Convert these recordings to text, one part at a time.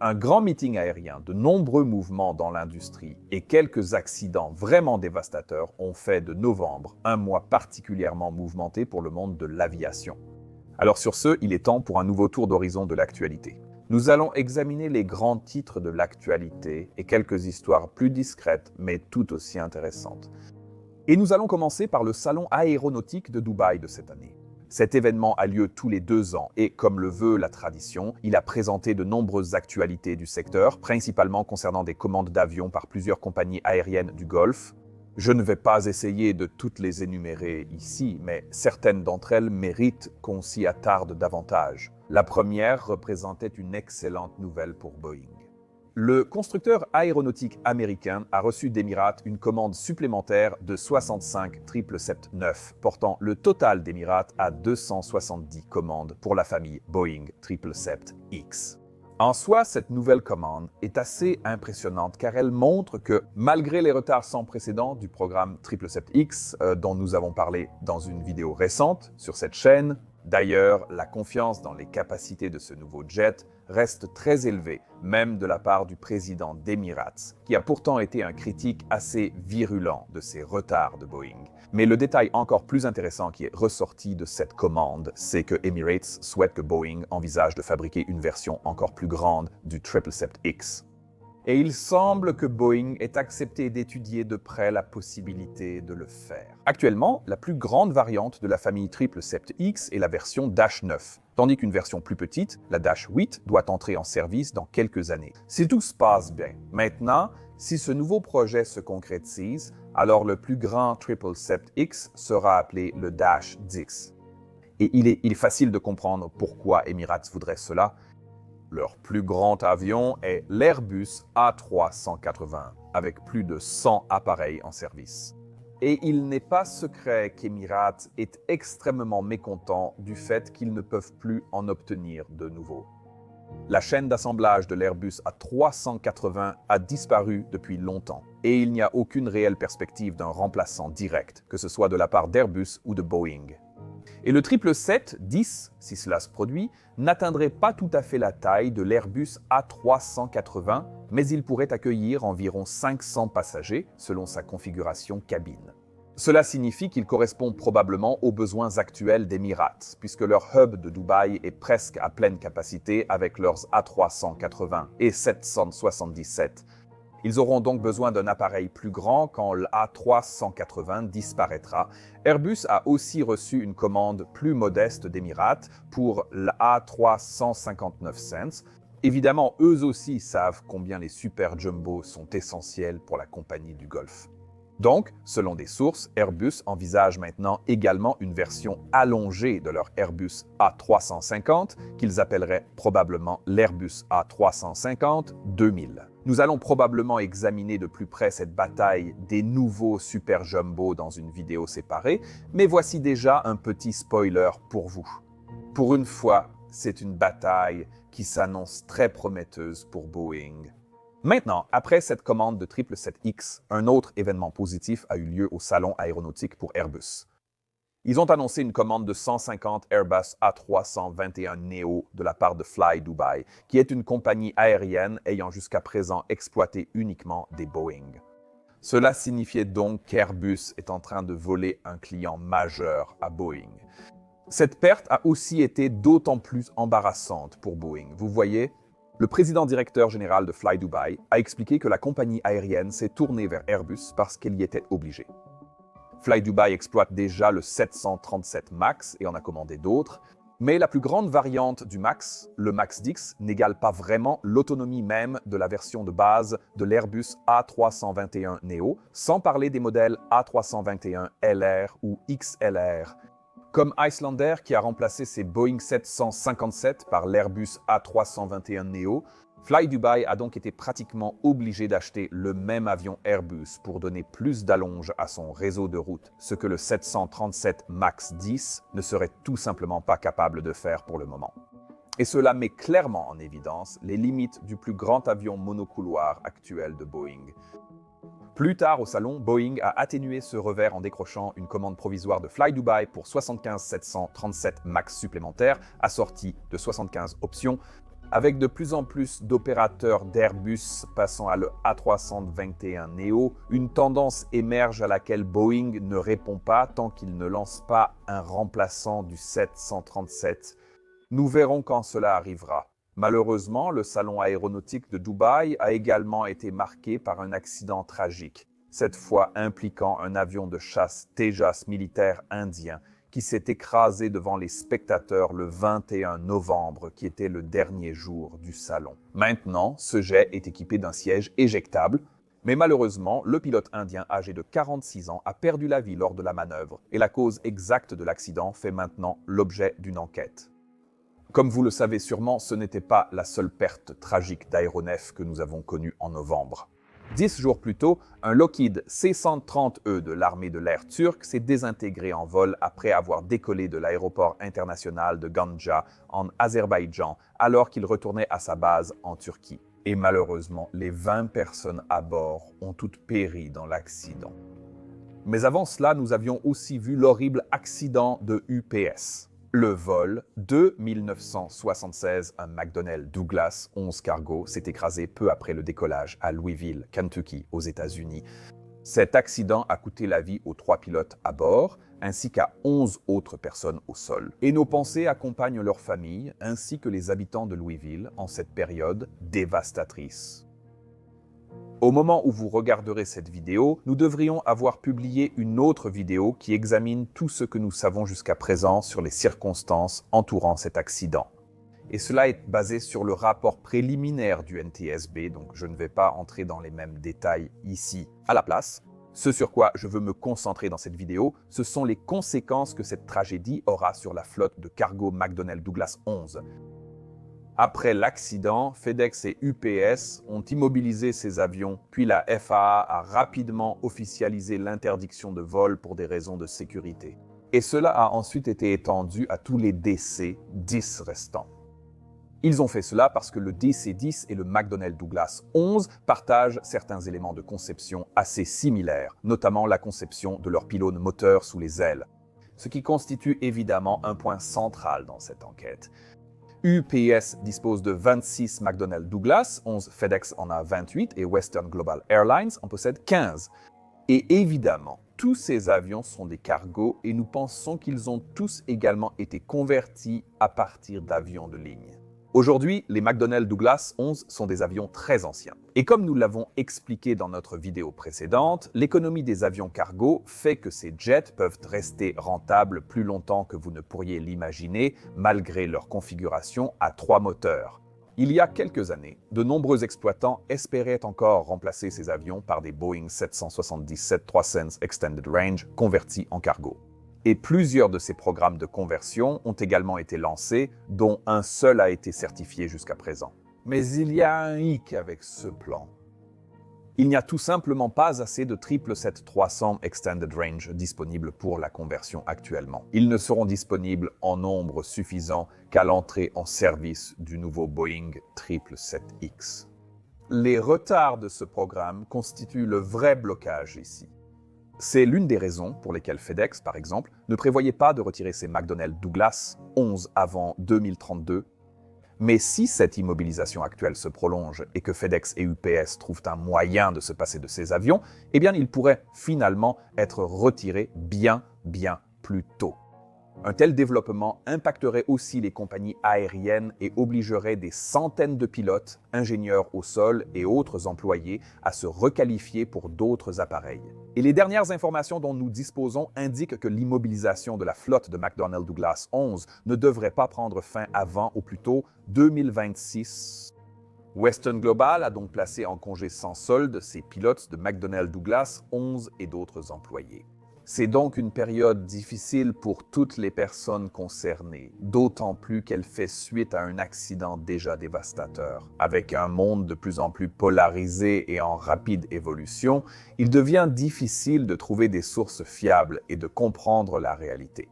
Un grand meeting aérien, de nombreux mouvements dans l'industrie et quelques accidents vraiment dévastateurs ont fait de novembre un mois particulièrement mouvementé pour le monde de l'aviation. Alors sur ce, il est temps pour un nouveau tour d'horizon de l'actualité. Nous allons examiner les grands titres de l'actualité et quelques histoires plus discrètes mais tout aussi intéressantes. Et nous allons commencer par le salon aéronautique de Dubaï de cette année. Cet événement a lieu tous les 2 ans et, comme le veut la tradition, il a présenté de nombreuses actualités du secteur, principalement concernant des commandes d'avions par plusieurs compagnies aériennes du Golfe. Je ne vais pas essayer de toutes les énumérer ici, mais certaines d'entre elles méritent qu'on s'y attarde davantage. La première représentait une excellente nouvelle pour Boeing. Le constructeur aéronautique américain a reçu d'Emirates une commande supplémentaire de 65 777-9, portant le total d'Emirates à 270 commandes pour la famille Boeing 777X. En soi, cette nouvelle commande est assez impressionnante car elle montre que, malgré les retards sans précédent du programme 777X, dont nous avons parlé dans une vidéo récente sur cette chaîne, d'ailleurs, la confiance dans les capacités de ce nouveau jet reste très élevée, même de la part du président d'Emirates, qui a pourtant été un critique assez virulent de ces retards de Boeing. Mais le détail encore plus intéressant qui est ressorti de cette commande, c'est que Emirates souhaite que Boeing envisage de fabriquer une version encore plus grande du 777X. Et il semble que Boeing ait accepté d'étudier de près la possibilité de le faire. Actuellement, la plus grande variante de la famille 777X est la version Dash 9, tandis qu'une version plus petite, la Dash 8, doit entrer en service dans quelques années. Si tout se passe bien, maintenant, si ce nouveau projet se concrétise, alors le plus grand 777X sera appelé le Dash 10. Et il est facile de comprendre pourquoi Emirates voudrait cela. Leur plus grand avion est l'Airbus A380, avec plus de 100 appareils en service. Et il n'est pas secret qu'Emirates est extrêmement mécontent du fait qu'ils ne peuvent plus en obtenir de nouveaux. La chaîne d'assemblage de l'Airbus A380 a disparu depuis longtemps, et il n'y a aucune réelle perspective d'un remplaçant direct, que ce soit de la part d'Airbus ou de Boeing. Et le 777-10, si cela se produit, n'atteindrait pas tout à fait la taille de l'Airbus A380, mais il pourrait accueillir environ 500 passagers selon sa configuration cabine. Cela signifie qu'il correspond probablement aux besoins actuels d'Emirates, puisque leur hub de Dubaï est presque à pleine capacité avec leurs A380 et 777. Ils auront donc besoin d'un appareil plus grand quand l'A380 disparaîtra. Airbus a aussi reçu une commande plus modeste d'Emirates pour l'A359. Évidemment, eux aussi savent combien les super jumbo sont essentiels pour la compagnie du Golfe. Donc, selon des sources, Airbus envisage maintenant également une version allongée de leur Airbus A350, qu'ils appelleraient probablement l'Airbus A350-2000. Nous allons probablement examiner de plus près cette bataille des nouveaux super jumbo dans une vidéo séparée, mais voici déjà un petit spoiler pour vous. Pour une fois, c'est une bataille qui s'annonce très prometteuse pour Boeing. Maintenant, après cette commande de 777X, un autre événement positif a eu lieu au salon aéronautique pour Airbus. Ils ont annoncé une commande de 150 Airbus A321neo de la part de Fly Dubai, qui est une compagnie aérienne ayant jusqu'à présent exploité uniquement des Boeing. Cela signifiait donc qu'Airbus est en train de voler un client majeur à Boeing. Cette perte a aussi été d'autant plus embarrassante pour Boeing. Vous voyez, le président directeur général de Fly Dubai a expliqué que la compagnie aérienne s'est tournée vers Airbus parce qu'elle y était obligée. Fly Dubai exploite déjà le 737 MAX et en a commandé d'autres, mais la plus grande variante du MAX, le MAX 10, n'égale pas vraiment l'autonomie même de la version de base de l'Airbus A321neo, sans parler des modèles A321LR ou XLR. Comme Icelandair qui a remplacé ses Boeing 757 par l'Airbus A321neo, Fly Dubai a donc été pratiquement obligé d'acheter le même avion Airbus pour donner plus d'allonge à son réseau de route, ce que le 737 MAX 10 ne serait tout simplement pas capable de faire pour le moment. Et cela met clairement en évidence les limites du plus grand avion monocouloir actuel de Boeing. Plus tard au salon, Boeing a atténué ce revers en décrochant une commande provisoire de Fly Dubai pour 75 737 MAX supplémentaires, assortie de 75 options, Avec de plus en plus d'opérateurs d'Airbus passant à le A321neo, une tendance émerge à laquelle Boeing ne répond pas tant qu'il ne lance pas un remplaçant du 737. Nous verrons quand cela arrivera. Malheureusement, le salon aéronautique de Dubaï a également été marqué par un accident tragique, cette fois impliquant un avion de chasse Tejas militaire indien qui s'est écrasé devant les spectateurs le 21 novembre, qui était le dernier jour du salon. Maintenant, ce jet est équipé d'un siège éjectable, mais malheureusement, le pilote indien âgé de 46 ans a perdu la vie lors de la manœuvre, et la cause exacte de l'accident fait maintenant l'objet d'une enquête. Comme vous le savez sûrement, ce n'était pas la seule perte tragique d'aéronefs que nous avons connue en novembre. 10 jours plus tôt, un Lockheed C-130E de l'armée de l'air turque s'est désintégré en vol après avoir décollé de l'aéroport international de Ganja en Azerbaïdjan alors qu'il retournait à sa base en Turquie. Et malheureusement, les 20 personnes à bord ont toutes péri dans l'accident. Mais avant cela, nous avions aussi vu l'horrible accident de UPS. Le vol de 1976, un McDonnell Douglas 11 cargo, s'est écrasé peu après le décollage à Louisville, Kentucky, aux États-Unis. Cet accident a coûté la vie aux 3 pilotes à bord, ainsi qu'à 11 autres personnes au sol. Et nos pensées accompagnent leurs familles, ainsi que les habitants de Louisville, en cette période dévastatrice. Au moment où vous regarderez cette vidéo, nous devrions avoir publié une autre vidéo qui examine tout ce que nous savons jusqu'à présent sur les circonstances entourant cet accident. Et cela est basé sur le rapport préliminaire du NTSB, donc je ne vais pas entrer dans les mêmes détails ici à la place. Ce sur quoi je veux me concentrer dans cette vidéo, ce sont les conséquences que cette tragédie aura sur la flotte de cargo McDonnell Douglas 11. Après l'accident, FedEx et UPS ont immobilisé ces avions, puis la FAA a rapidement officialisé l'interdiction de vol pour des raisons de sécurité. Et cela a ensuite été étendu à tous les DC-10 restants. Ils ont fait cela parce que le DC-10 et le McDonnell Douglas 11 partagent certains éléments de conception assez similaires, notamment la conception de leur pylône moteur sous les ailes, ce qui constitue évidemment un point central dans cette enquête. UPS dispose de 26 McDonnell Douglas, 11 FedEx en a 28 et Western Global Airlines en possède 15. Et évidemment, tous ces avions sont des cargos et nous pensons qu'ils ont tous également été convertis à partir d'avions de ligne. Aujourd'hui, les McDonnell Douglas 11 sont des avions très anciens. Et comme nous l'avons expliqué dans notre vidéo précédente, l'économie des avions cargo fait que ces jets peuvent rester rentables plus longtemps que vous ne pourriez l'imaginer, malgré leur configuration à 3 moteurs. Il y a quelques années, de nombreux exploitants espéraient encore remplacer ces avions par des Boeing 777-300 Extended Range convertis en cargo. Et plusieurs de ces programmes de conversion ont également été lancés, dont un seul a été certifié jusqu'à présent. Mais il y a un hic avec ce plan. Il n'y a tout simplement pas assez de 777-300 Extended Range disponibles pour la conversion actuellement. Ils ne seront disponibles en nombre suffisant qu'à l'entrée en service du nouveau Boeing 777X. Les retards de ce programme constituent le vrai blocage ici. C'est l'une des raisons pour lesquelles FedEx, par exemple, ne prévoyait pas de retirer ses McDonnell Douglas 11 avant 2032. Mais si cette immobilisation actuelle se prolonge et que FedEx et UPS trouvent un moyen de se passer de ces avions, eh bien, ils pourraient finalement être retirés bien plus tôt. Un tel développement impacterait aussi les compagnies aériennes et obligerait des centaines de pilotes, ingénieurs au sol et autres employés à se requalifier pour d'autres appareils. Et les dernières informations dont nous disposons indiquent que l'immobilisation de la flotte de McDonnell Douglas 11 ne devrait pas prendre fin avant, au plus tôt, 2026. Western Global a donc placé en congé sans solde ses pilotes de McDonnell Douglas 11 et d'autres employés. C'est donc une période difficile pour toutes les personnes concernées, d'autant plus qu'elle fait suite à un accident déjà dévastateur. Avec un monde de plus en plus polarisé et en rapide évolution, il devient difficile de trouver des sources fiables et de comprendre la réalité.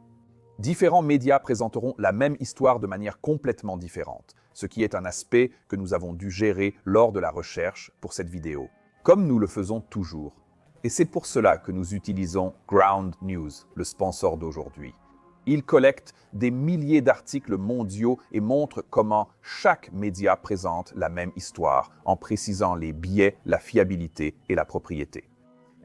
Différents médias présenteront la même histoire de manière complètement différente, ce qui est un aspect que nous avons dû gérer lors de la recherche pour cette vidéo, comme nous le faisons toujours. Et c'est pour cela que nous utilisons Ground News, le sponsor d'aujourd'hui. Il collecte des milliers d'articles mondiaux et montre comment chaque média présente la même histoire, en précisant les biais, la fiabilité et la propriété.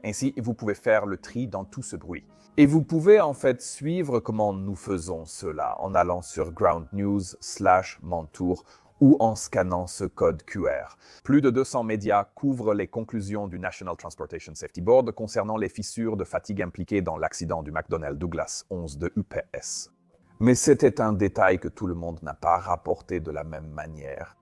Ainsi, vous pouvez faire le tri dans tout ce bruit. Et vous pouvez en fait suivre comment nous faisons cela en allant sur groundnews/Montour ou en scannant ce code QR. Plus de 200 médias couvrent les conclusions du National Transportation Safety Board concernant les fissures de fatigue impliquées dans l'accident du McDonnell Douglas 11 de UPS. Mais c'était un détail que tout le monde n'a pas rapporté de la même manière.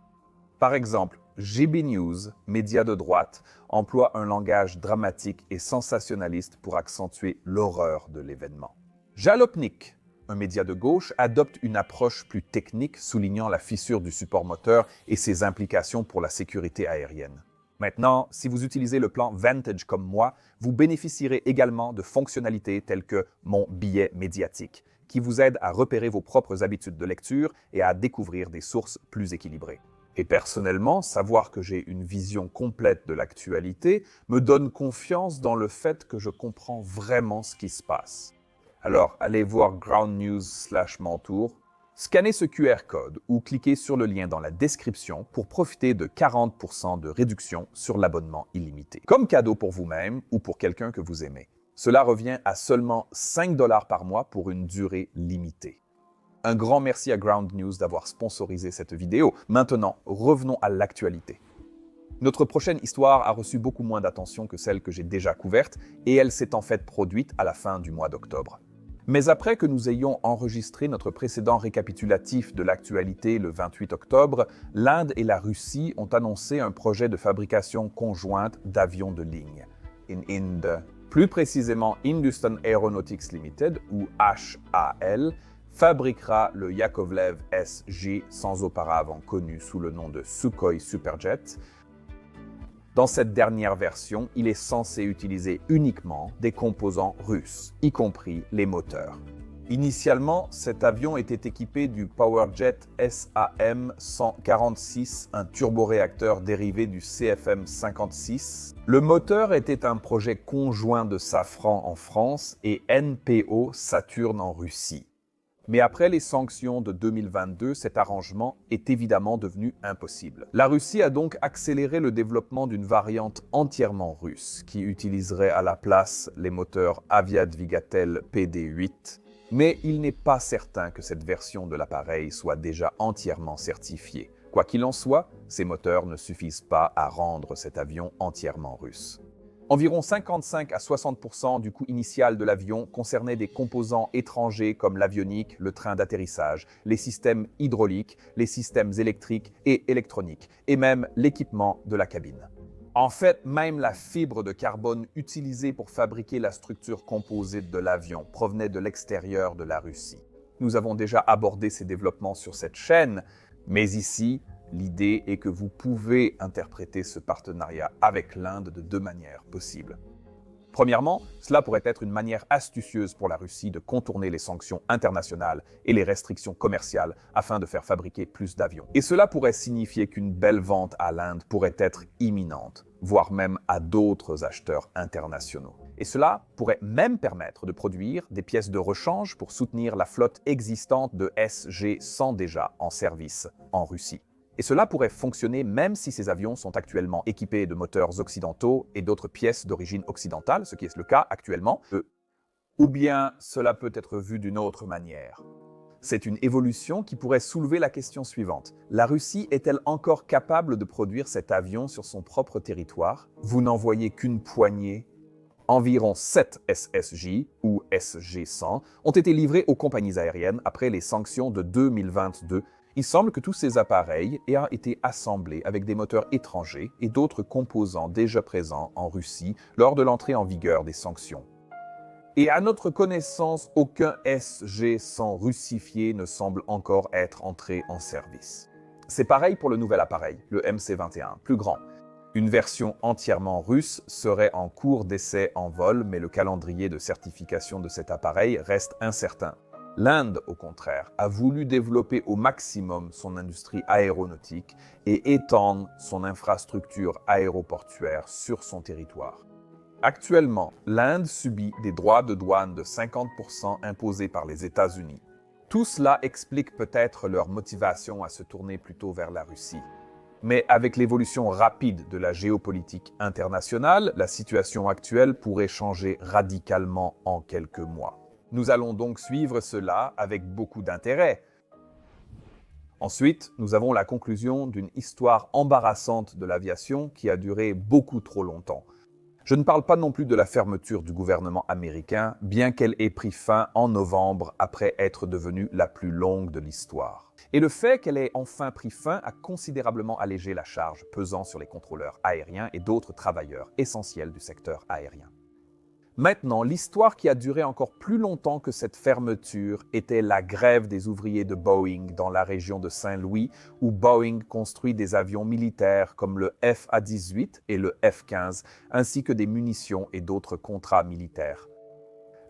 Par exemple, GB News, média de droite, emploie un langage dramatique et sensationnaliste pour accentuer l'horreur de l'événement. Jalopnik, un média de gauche, adopte une approche plus technique soulignant la fissure du support moteur et ses implications pour la sécurité aérienne. Maintenant, si vous utilisez le plan Vantage comme moi, vous bénéficierez également de fonctionnalités telles que Mon billet médiatique, qui vous aide à repérer vos propres habitudes de lecture et à découvrir des sources plus équilibrées. Et personnellement, savoir que j'ai une vision complète de l'actualité me donne confiance dans le fait que je comprends vraiment ce qui se passe. Alors, allez voir groundnews/Montour, scannez ce QR code ou cliquez sur le lien dans la description pour profiter de 40% de réduction sur l'abonnement illimité. Comme cadeau pour vous-même ou pour quelqu'un que vous aimez. Cela revient à seulement 5 $ par mois pour une durée limitée. Un grand merci à Ground News d'avoir sponsorisé cette vidéo. Maintenant, revenons à l'actualité. Notre prochaine histoire a reçu beaucoup moins d'attention que celle que j'ai déjà couverte et elle s'est en fait produite à la fin du mois d'octobre. Mais après que nous ayons enregistré notre précédent récapitulatif de l'actualité le 28 octobre, l'Inde et la Russie ont annoncé un projet de fabrication conjointe d'avions de ligne. In Inde, plus précisément Hindustan Aeronautics Limited, ou HAL, fabriquera le Yakovlev SG, sans auparavant connu sous le nom de Sukhoi Superjet. Dans cette dernière version, il est censé utiliser uniquement des composants russes, y compris les moteurs. Initialement, cet avion était équipé du Powerjet SAM-146, un turboréacteur dérivé du CFM56. Le moteur était un projet conjoint de Safran en France et NPO Saturn en Russie. Mais après les sanctions de 2022, cet arrangement est évidemment devenu impossible. La Russie a donc accéléré le développement d'une variante entièrement russe, qui utiliserait à la place les moteurs Aviadvigatel PD-8. Mais il n'est pas certain que cette version de l'appareil soit déjà entièrement certifiée. Quoi qu'il en soit, ces moteurs ne suffisent pas à rendre cet avion entièrement russe. Environ 55 à 60% du coût initial de l'avion concernait des composants étrangers comme l'avionique, le train d'atterrissage, les systèmes hydrauliques, les systèmes électriques et électroniques, et même l'équipement de la cabine. En fait, même la fibre de carbone utilisée pour fabriquer la structure composite de l'avion provenait de l'extérieur de la Russie. Nous avons déjà abordé ces développements sur cette chaîne, mais ici, l'idée est que vous pouvez interpréter ce partenariat avec l'Inde de deux manières possibles. Premièrement, cela pourrait être une manière astucieuse pour la Russie de contourner les sanctions internationales et les restrictions commerciales afin de faire fabriquer plus d'avions. Et cela pourrait signifier qu'une belle vente à l'Inde pourrait être imminente, voire même à d'autres acheteurs internationaux. Et cela pourrait même permettre de produire des pièces de rechange pour soutenir la flotte existante de SG-100 déjà en service en Russie. Et cela pourrait fonctionner même si ces avions sont actuellement équipés de moteurs occidentaux et d'autres pièces d'origine occidentale, ce qui est le cas actuellement. Ou bien cela peut être vu d'une autre manière. C'est une évolution qui pourrait soulever la question suivante. La Russie est-elle encore capable de produire cet avion sur son propre territoire? Vous n'en voyez qu'une poignée. Environ 7 SSJ, ou SG-100, ont été livrés aux compagnies aériennes après les sanctions de 2022. Il semble que tous ces appareils aient été assemblés avec des moteurs étrangers et d'autres composants déjà présents en Russie lors de l'entrée en vigueur des sanctions. Et à notre connaissance, aucun SG-100 russifié ne semble encore être entré en service. C'est pareil pour le nouvel appareil, le MC-21, plus grand. Une version entièrement russe serait en cours d'essai en vol, mais le calendrier de certification de cet appareil reste incertain. L'Inde, au contraire, a voulu développer au maximum son industrie aéronautique et étendre son infrastructure aéroportuaire sur son territoire. Actuellement, l'Inde subit des droits de douane de 50% imposés par les États-Unis. Tout cela explique peut-être leur motivation à se tourner plutôt vers la Russie. Mais avec l'évolution rapide de la géopolitique internationale, la situation actuelle pourrait changer radicalement en quelques mois. Nous allons donc suivre cela avec beaucoup d'intérêt. Ensuite, nous avons la conclusion d'une histoire embarrassante de l'aviation qui a duré beaucoup trop longtemps. Je ne parle pas non plus de la fermeture du gouvernement américain, bien qu'elle ait pris fin en novembre après être devenue la plus longue de l'histoire. Et le fait qu'elle ait enfin pris fin a considérablement allégé la charge pesant sur les contrôleurs aériens et d'autres travailleurs essentiels du secteur aérien. Maintenant, l'histoire qui a duré encore plus longtemps que cette fermeture était la grève des ouvriers de Boeing dans la région de Saint-Louis, où Boeing construit des avions militaires comme le FA-18 et le F-15, ainsi que des munitions et d'autres contrats militaires.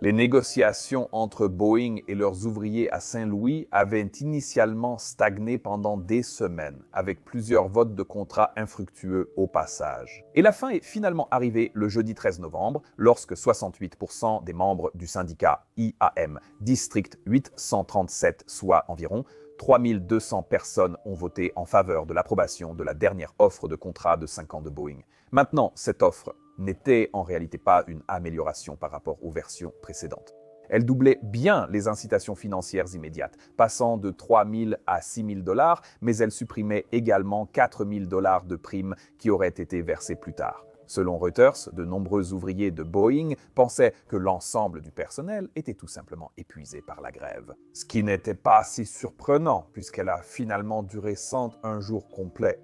Les négociations entre Boeing et leurs ouvriers à Saint-Louis avaient initialement stagné pendant des semaines, avec plusieurs votes de contrats infructueux au passage. Et la fin est finalement arrivée le jeudi 13 novembre, lorsque 68% des membres du syndicat IAM District 837, soit environ 3200 personnes, ont voté en faveur de l'approbation de la dernière offre de contrat de 5 ans de Boeing. Maintenant, cette offre n'était en réalité pas une amélioration par rapport aux versions précédentes. Elle doublait bien les incitations financières immédiates, passant de 3 000 à 6 000 $, mais elle supprimait également 4 000 $ de primes qui auraient été versées plus tard. Selon Reuters, de nombreux ouvriers de Boeing pensaient que l'ensemble du personnel était tout simplement épuisé par la grève. Ce qui n'était pas si surprenant, puisqu'elle a finalement duré 101 jours complets.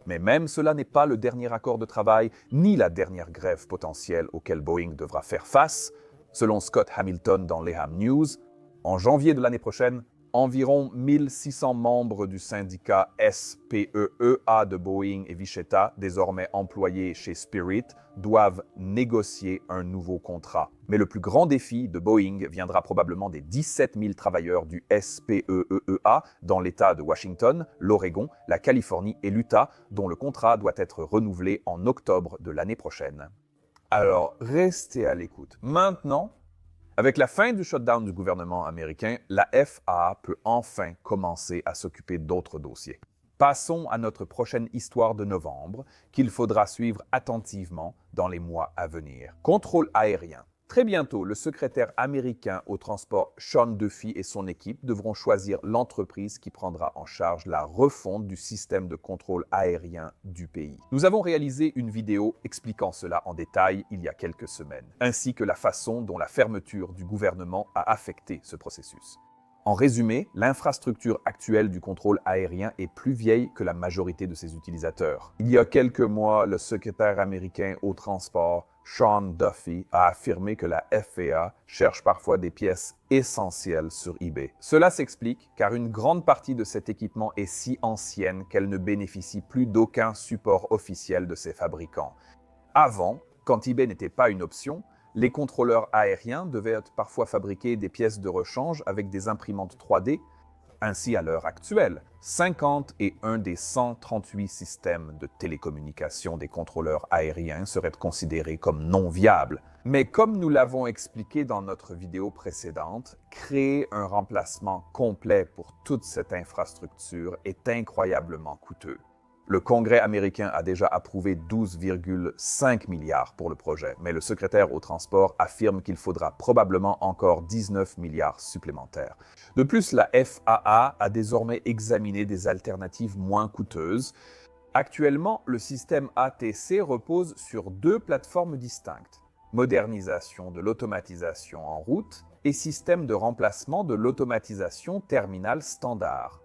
Mais même cela n'est pas le dernier accord de travail, ni la dernière grève potentielle auquel Boeing devra faire face. Selon Scott Hamilton dans Leham News, en janvier de l'année prochaine, environ 1600 membres du syndicat SPEEA de Boeing et Wichita, désormais employés chez Spirit, doivent négocier un nouveau contrat. Mais le plus grand défi de Boeing viendra probablement des 17 000 travailleurs du SPEEA dans l'État de Washington, l'Oregon, la Californie et l'Utah, dont le contrat doit être renouvelé en octobre de l'année prochaine. Alors, restez à l'écoute. Maintenant, avec la fin du shutdown du gouvernement américain, la FAA peut enfin commencer à s'occuper d'autres dossiers. Passons à notre prochaine histoire de novembre, qu'il faudra suivre attentivement dans les mois à venir. Contrôle aérien. Très bientôt, le secrétaire américain au transport Sean Duffy et son équipe devront choisir l'entreprise qui prendra en charge la refonte du système de contrôle aérien du pays. Nous avons réalisé une vidéo expliquant cela en détail il y a quelques semaines, ainsi que la façon dont la fermeture du gouvernement a affecté ce processus. En résumé, l'infrastructure actuelle du contrôle aérien est plus vieille que la majorité de ses utilisateurs. Il y a quelques mois, le secrétaire américain au transport, Sean Duffy, a affirmé que la FAA cherche parfois des pièces essentielles sur eBay. Cela s'explique car une grande partie de cet équipement est si ancienne qu'elle ne bénéficie plus d'aucun support officiel de ses fabricants. Avant, quand eBay n'était pas une option, les contrôleurs aériens devaient parfois fabriquer des pièces de rechange avec des imprimantes 3D. Ainsi, à l'heure actuelle, 50 et un des 138 systèmes de télécommunication des contrôleurs aériens seraient considérés comme non viables. Mais comme nous l'avons expliqué dans notre vidéo précédente, créer un remplacement complet pour toute cette infrastructure est incroyablement coûteux. Le Congrès américain a déjà approuvé 12,5 milliards pour le projet, mais le secrétaire au transport affirme qu'il faudra probablement encore 19 milliards supplémentaires. De plus, la FAA a désormais examiné des alternatives moins coûteuses. Actuellement, le système ATC repose sur deux plateformes distinctes: modernisation de l'automatisation en route et système de remplacement de l'automatisation terminale standard.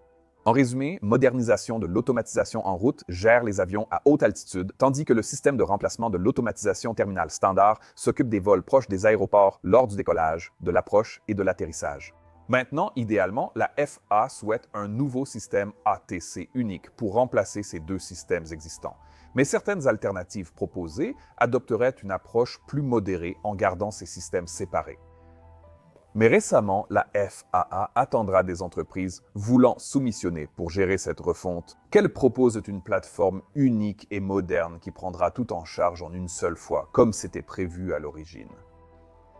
En résumé, modernisation de l'automatisation en route gère les avions à haute altitude, tandis que le système de remplacement de l'automatisation terminale standard s'occupe des vols proches des aéroports lors du décollage, de l'approche et de l'atterrissage. Maintenant, idéalement, la FAA souhaite un nouveau système ATC unique pour remplacer ces deux systèmes existants. Mais certaines alternatives proposées adopteraient une approche plus modérée en gardant ces systèmes séparés. Mais récemment, la FAA attendra des entreprises voulant soumissionner pour gérer cette refonte qu'elles proposent une plateforme unique et moderne qui prendra tout en charge en une seule fois, comme c'était prévu à l'origine.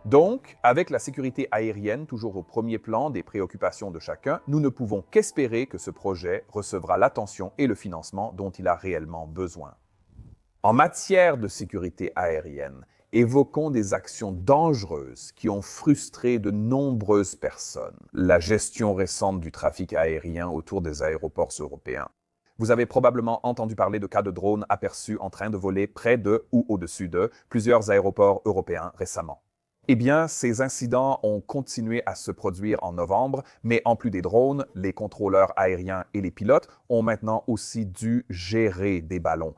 Donc, avec la sécurité aérienne toujours au premier plan des préoccupations de chacun, nous ne pouvons qu'espérer que ce projet recevra l'attention et le financement dont il a réellement besoin. En matière de sécurité aérienne, évoquons des actions dangereuses qui ont frustré de nombreuses personnes. La gestion récente du trafic aérien autour des aéroports européens. Vous avez probablement entendu parler de cas de drones aperçus en train de voler près de ou au-dessus de plusieurs aéroports européens récemment. Eh bien, ces incidents ont continué à se produire en novembre, mais en plus des drones, les contrôleurs aériens et les pilotes ont maintenant aussi dû gérer des ballons.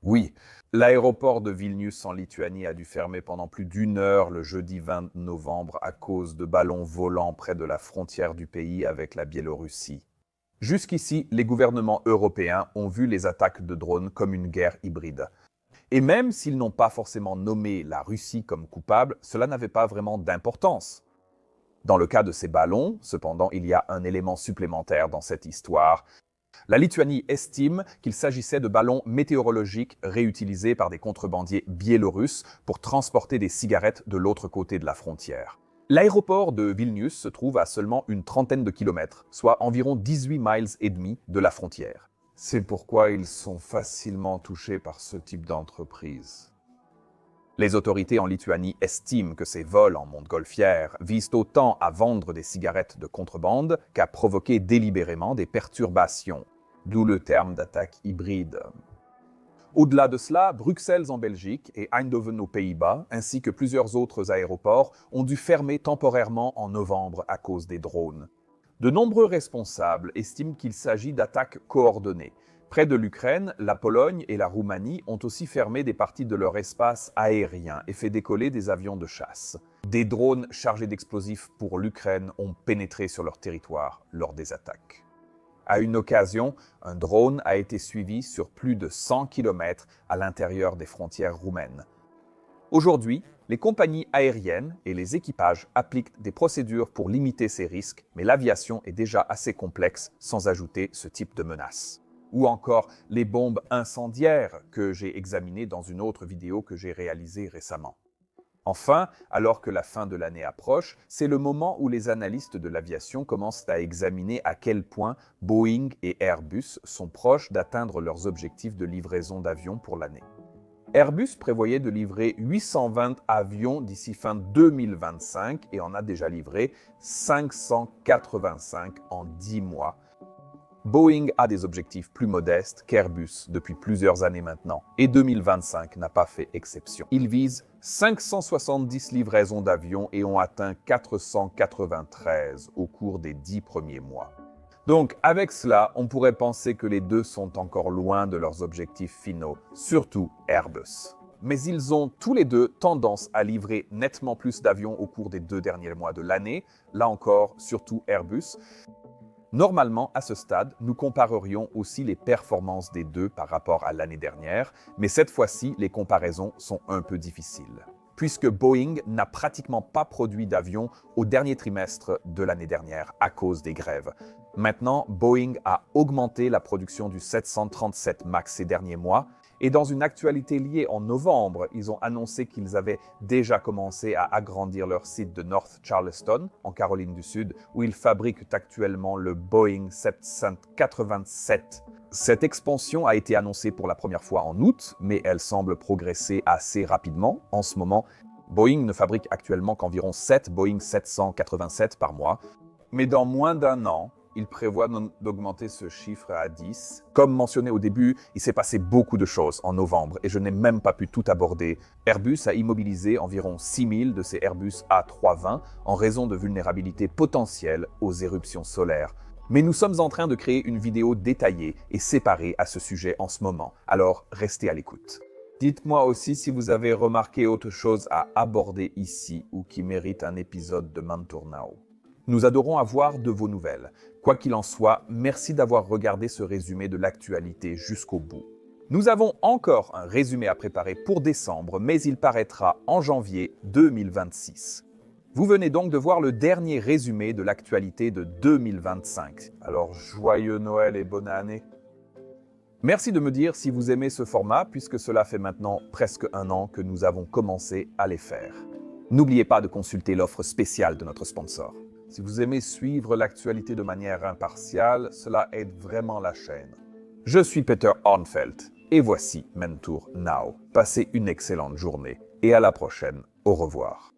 Oui, l'aéroport de Vilnius en Lituanie a dû fermer pendant plus d'une heure le jeudi 20 novembre à cause de ballons volants près de la frontière du pays avec la Biélorussie. Jusqu'ici, les gouvernements européens ont vu les attaques de drones comme une guerre hybride. Et même s'ils n'ont pas forcément nommé la Russie comme coupable, cela n'avait pas vraiment d'importance. Dans le cas de ces ballons, cependant, il y a un élément supplémentaire dans cette histoire. La Lituanie estime qu'il s'agissait de ballons météorologiques réutilisés par des contrebandiers biélorusses pour transporter des cigarettes de l'autre côté de la frontière. L'aéroport de Vilnius se trouve à seulement une trentaine de kilomètres, soit environ 18 miles et demi de la frontière. C'est pourquoi ils sont facilement touchés par ce type d'entreprise. Les autorités en Lituanie estiment que ces vols en montgolfière visent autant à vendre des cigarettes de contrebande qu'à provoquer délibérément des perturbations, d'où le terme d'attaque hybride. Au-delà de cela, Bruxelles en Belgique et Eindhoven aux Pays-Bas, ainsi que plusieurs autres aéroports, ont dû fermer temporairement en novembre à cause des drones. De nombreux responsables estiment qu'il s'agit d'attaques coordonnées. Près de l'Ukraine, la Pologne et la Roumanie ont aussi fermé des parties de leur espace aérien et fait décoller des avions de chasse. Des drones chargés d'explosifs pour l'Ukraine ont pénétré sur leur territoire lors des attaques. À une occasion, un drone a été suivi sur plus de 100 km à l'intérieur des frontières roumaines. Aujourd'hui, les compagnies aériennes et les équipages appliquent des procédures pour limiter ces risques, mais l'aviation est déjà assez complexe sans ajouter ce type de menace. Ou encore les bombes incendiaires que j'ai examinées dans une autre vidéo que j'ai réalisée récemment. Enfin, alors que la fin de l'année approche, c'est le moment où les analystes de l'aviation commencent à examiner à quel point Boeing et Airbus sont proches d'atteindre leurs objectifs de livraison d'avions pour l'année. Airbus prévoyait de livrer 820 avions d'ici fin 2025 et en a déjà livré 585 en 10 mois. Boeing a des objectifs plus modestes qu'Airbus depuis plusieurs années maintenant, et 2025 n'a pas fait exception. Ils visent 570 livraisons d'avions et ont atteint 493 au cours des 10 premiers mois. Donc, avec cela, on pourrait penser que les deux sont encore loin de leurs objectifs finaux, surtout Airbus. Mais ils ont tous les deux tendance à livrer nettement plus d'avions au cours des 2 derniers mois de l'année, là encore, surtout Airbus. Normalement, à ce stade, nous comparerions aussi les performances des deux par rapport à l'année dernière, mais cette fois-ci, les comparaisons sont un peu difficiles, puisque Boeing n'a pratiquement pas produit d'avions au dernier trimestre de l'année dernière à cause des grèves. Maintenant, Boeing a augmenté la production du 737 MAX ces derniers mois, et dans une actualité liée en novembre, ils ont annoncé qu'ils avaient déjà commencé à agrandir leur site de North Charleston, en Caroline du Sud, où ils fabriquent actuellement le Boeing 787. Cette expansion a été annoncée pour la première fois en août, mais elle semble progresser assez rapidement. En ce moment, Boeing ne fabrique actuellement qu'environ 7 Boeing 787 par mois. Mais dans moins d'un an, il prévoit d'augmenter ce chiffre à 10. Comme mentionné au début, il s'est passé beaucoup de choses en novembre et je n'ai même pas pu tout aborder. Airbus a immobilisé environ 6000 de ses Airbus A320 en raison de vulnérabilités potentielles aux éruptions solaires. Mais nous sommes en train de créer une vidéo détaillée et séparée à ce sujet en ce moment, alors restez à l'écoute. Dites-moi aussi si vous avez remarqué autre chose à aborder ici ou qui mérite un épisode de Mantour Now. Nous adorons avoir de vos nouvelles. Quoi qu'il en soit, merci d'avoir regardé ce résumé de l'actualité jusqu'au bout. Nous avons encore un résumé à préparer pour décembre, mais il paraîtra en janvier 2026. Vous venez donc de voir le dernier résumé de l'actualité de 2025. Alors, joyeux Noël et bonne année. Merci de me dire si vous aimez ce format, puisque cela fait maintenant presque un an que nous avons commencé à les faire. N'oubliez pas de consulter l'offre spéciale de notre sponsor. Si vous aimez suivre l'actualité de manière impartiale, cela aide vraiment la chaîne. Je suis Peter Hornfeld et voici Mentour Now. Passez une excellente journée et à la prochaine. Au revoir.